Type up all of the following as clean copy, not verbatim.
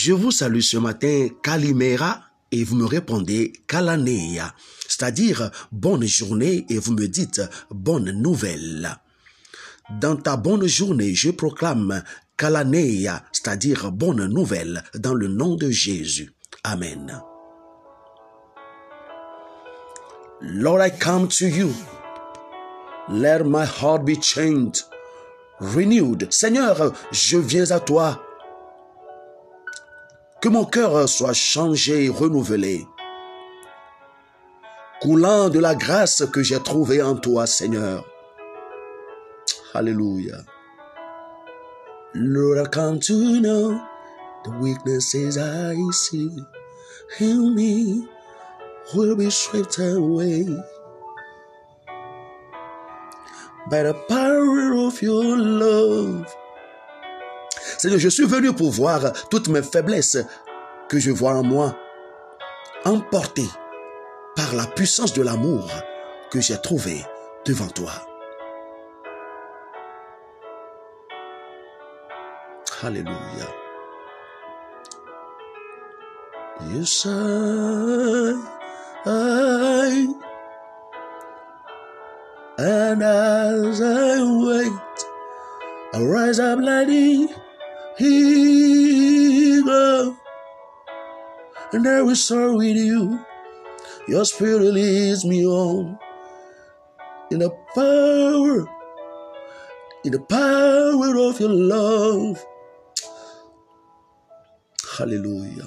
Je vous salue ce matin, Kalimera, et vous me répondez Kalaneya, c'est-à-dire bonne journée, et vous me dites bonne nouvelle. Dans ta bonne journée, je proclame Kalaneya, c'est-à-dire bonne nouvelle, dans le nom de Jésus. Amen. Lord, I come to you. Let my heart be changed, renewed. Seigneur, je viens à toi. Que mon cœur soit changé, renouvelé, coulant de la grâce que j'ai trouvée en toi, Seigneur. Alléluia. Lord, I come to know the weaknesses I see in me will be stripped away by the power of your love. Seigneur, je suis venu pour voir toutes mes faiblesses que je vois en moi, emportées par la puissance de l'amour que j'ai trouvé devant toi. Alléluia. Yes, and as I wait, I rise up like the eagle, and I will soar with you. Your spirit leads me on in the power of your love. Alléluia.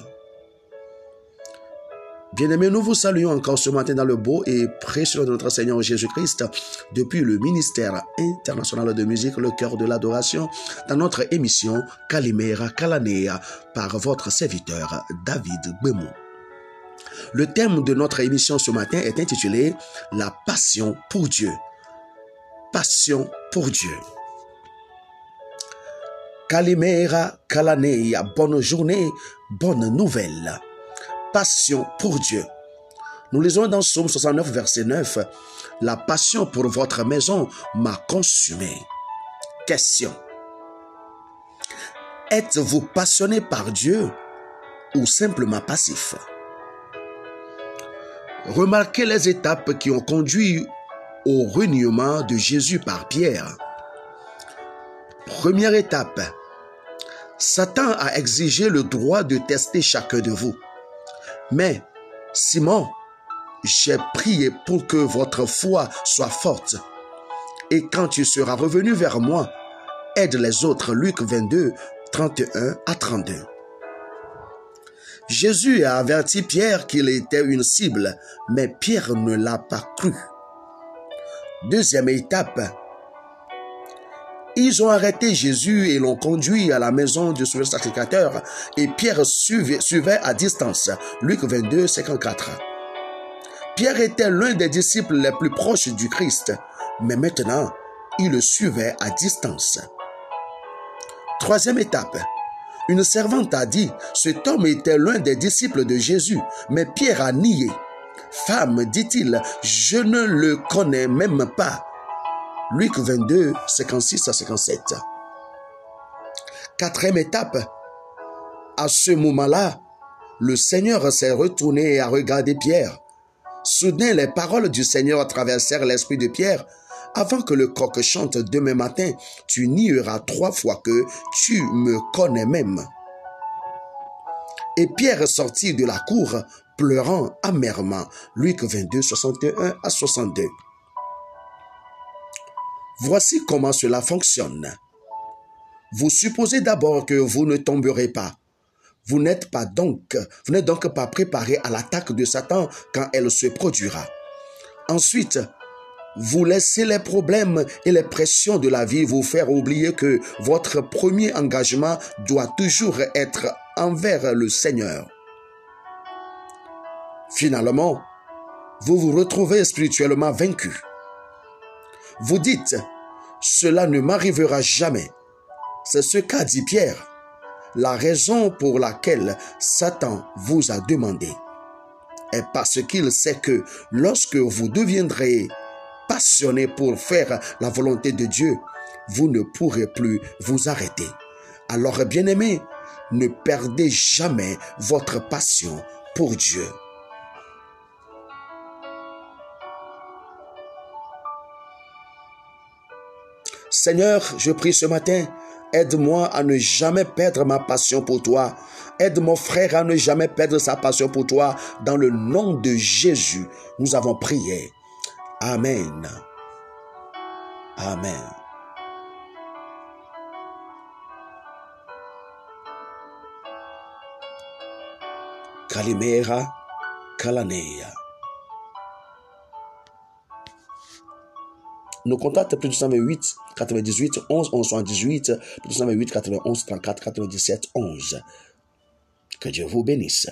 Bien-aimés, nous vous saluons encore ce matin dans le beau et précieux de notre Seigneur Jésus-Christ depuis le ministère international de musique, le cœur de l'adoration, dans notre émission Kalimera Kalaneya par votre serviteur David Gbemou. Le thème de notre émission ce matin est intitulé « La passion pour Dieu ». Passion pour Dieu. Kalimera Kalaneya, bonne journée, bonne nouvelle. Passion pour Dieu. Nous lisons dans Psaume 69, verset 9, « La passion pour votre maison m'a consumé. » Question. Êtes-vous passionné par Dieu ou simplement passif? Remarquez les étapes qui ont conduit au reniement de Jésus par Pierre. Première étape. Satan a exigé le droit de tester chacun de vous. Mais, Simon, j'ai prié pour que votre foi soit forte. Et quand tu seras revenu vers moi, aide les autres. Luc 22, 31 à 32. Jésus a averti Pierre qu'il était une cible, mais Pierre ne l'a pas cru. Deuxième étape. Ils ont arrêté Jésus et l'ont conduit à la maison du sacrificateur et Pierre suivait à distance. Luc 22, 54. Pierre était l'un des disciples les plus proches du Christ, mais maintenant, il le suivait à distance. Troisième étape. Une servante a dit, cet homme était l'un des disciples de Jésus, mais Pierre a nié. Femme, dit-il, je ne le connais même pas. Luc 22, 56 à 57. Quatrième étape. À ce moment-là, le Seigneur s'est retourné et a regardé Pierre. Soudain, les paroles du Seigneur traversèrent l'esprit de Pierre. Avant que le coq chante demain matin, tu nieras 3 fois que tu me connais même. Et Pierre sortit de la cour, pleurant amèrement. Luc 22, 61 à 62. Voici comment cela fonctionne. Vous supposez d'abord que vous ne tomberez pas. Vous n'êtes donc pas préparé à l'attaque de Satan quand elle se produira. Ensuite, vous laissez les problèmes et les pressions de la vie vous faire oublier que votre premier engagement doit toujours être envers le Seigneur. Finalement, vous vous retrouvez spirituellement vaincu. Vous dites, cela ne m'arrivera jamais. C'est ce qu'a dit Pierre, la raison pour laquelle Satan vous a demandé est parce qu'il sait que lorsque vous deviendrez passionné pour faire la volonté de Dieu, vous ne pourrez plus vous arrêter. Alors, bien-aimés, Ne perdez jamais votre passion pour Dieu. Seigneur, je prie ce matin, aide-moi à ne jamais perdre ma passion pour toi. Aide mon frère à ne jamais perdre sa passion pour toi. Dans le nom de Jésus, nous avons prié. Amen. Amen. Kalimera Kalaneya. Nos contacts plus 228 98 11 11 78 plus 228 91 34 97 11. Que Dieu vous bénisse.